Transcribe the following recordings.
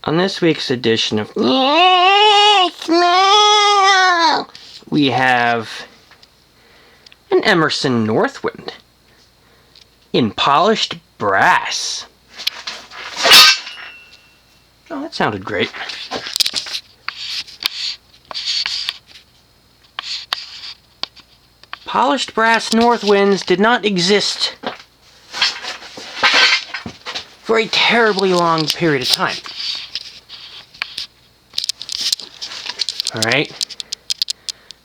On this week's edition of we have an Emerson Northwind in polished brass. Oh, that sounded great. Polished brass Northwinds did not exist for a terribly long period of time. Alright.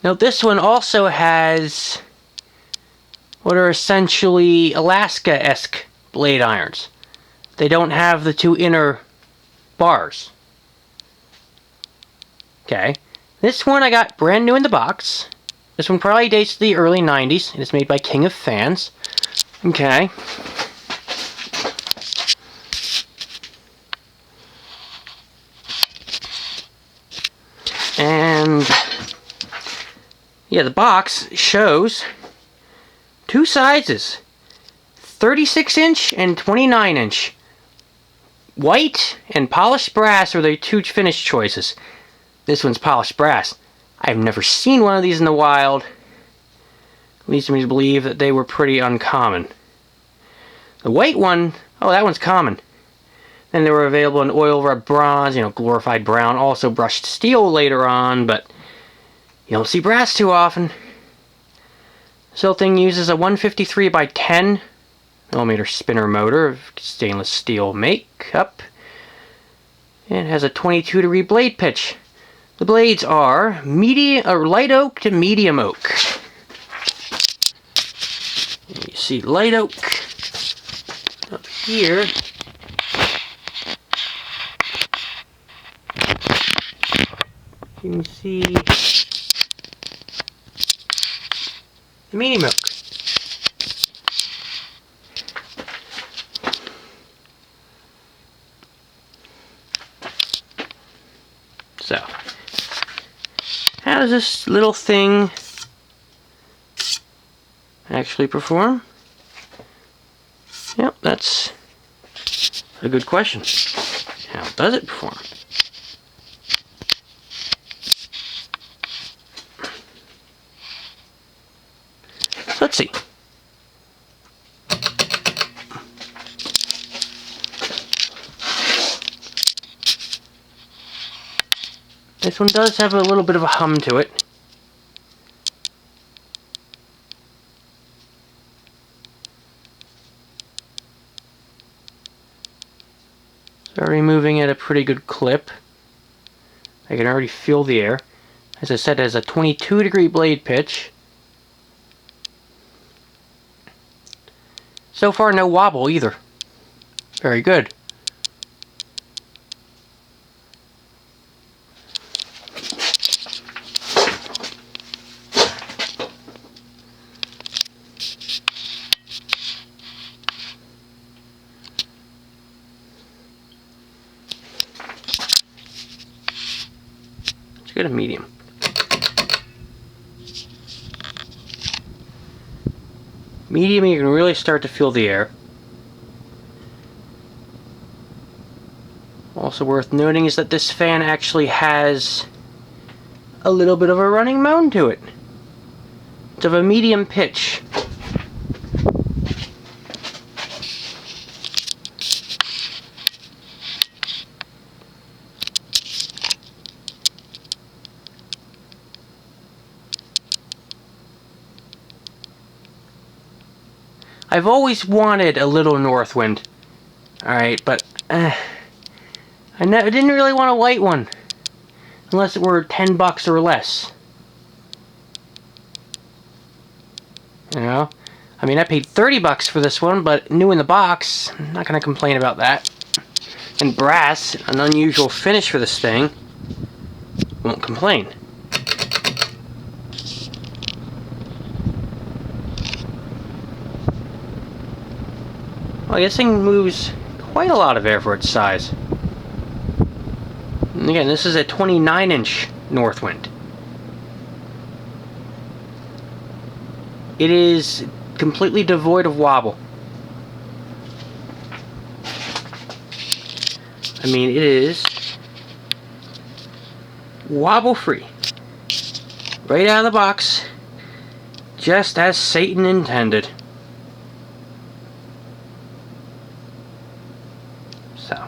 Now this one also has what are essentially Alaska-esque blade irons. They don't have the two inner bars. Okay. This one I got brand new in the box. This one probably dates to the early 90s. It is made by King of Fans. Okay. And yeah, the box shows two sizes, 36-inch and 29-inch. White and polished brass are the two finish choices. This one's polished brass. I've never seen one of these in the wild. Leads me to believe that they were pretty uncommon. The white one, oh, that one's common. Then they were available in oil rub bronze, glorified brown, also brushed steel later on, but you don't see brass too often. This whole thing uses a 153 by 10 millimeter spinner motor of stainless steel makeup. It has a 22-degree blade pitch. The blades are light oak to medium oak. You see light oak up here. You can see the medium oak. So, how does this little thing actually perform? Yep, that's a good question. How does it perform? So let's see. This one does have a little bit of a hum to it. It's already moving at a pretty good clip. I can already feel the air. As I said, it has a 22-degree blade pitch. So far, no wobble either. Very good. Let's go to medium. Medium, you can really start to feel the air. Also worth noting is that this fan actually has a little bit of a running moan to it. It's of a medium pitch. I've always wanted a little Northwind. Alright, but I didn't really want a white one. Unless it were $10 or less. I mean, I paid $30 for this one, but new in the box. I'm not going to complain about that. And brass, an unusual finish for this thing. Won't complain. Well, this thing moves quite a lot of air for its size. And again, this is a 29-inch Northwind. It is completely devoid of wobble. I mean, it is wobble free. Right out of the box. Just as Satan intended. So,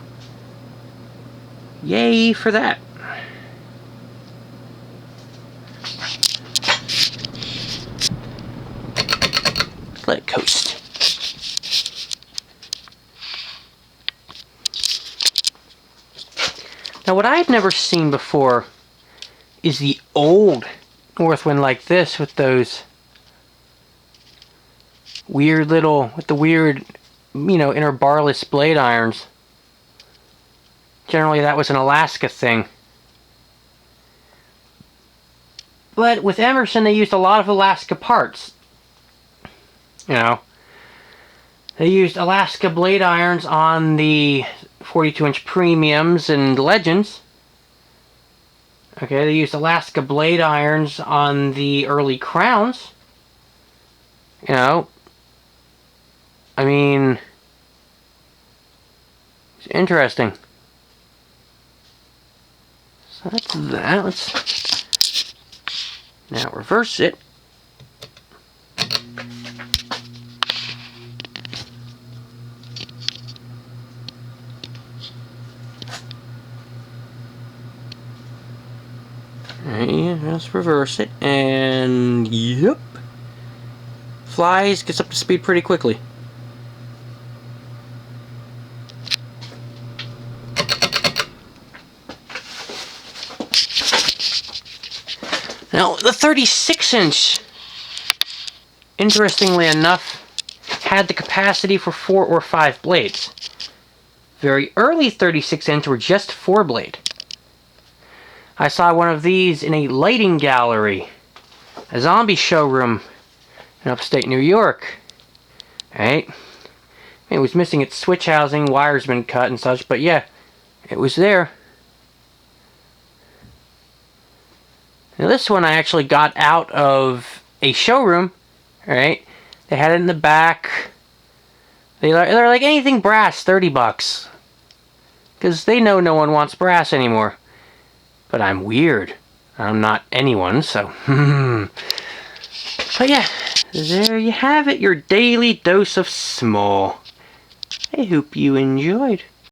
yay for that. Let it coast. Now, what I've never seen before is the old Northwind like this with those weird little, with the weird, inner barless blade irons. Generally, that was an Alaska thing. But with Emerson, they used a lot of Alaska parts. They used Alaska blade irons on the 42-inch premiums and legends. Okay, they used Alaska blade irons on the early crowns. I mean, it's interesting. So that's that. Let's now reverse it. Alright, let's reverse it, and yep. Flies, gets up to speed pretty quickly. Now, the 36-inch, interestingly enough, had the capacity for 4 or 5 blades. Very early 36-inch were just 4 blade. I saw one of these in a lighting gallery, a zombie showroom in upstate New York. Right? It was missing its switch housing, wires been cut and such, but yeah, it was there. Now this one I actually got out of a showroom, right? They had it in the back. They're like anything brass, $30. Because they know no one wants brass anymore. But I'm weird. I'm not anyone, so... But yeah, there you have it, your daily dose of small. I hope you enjoyed.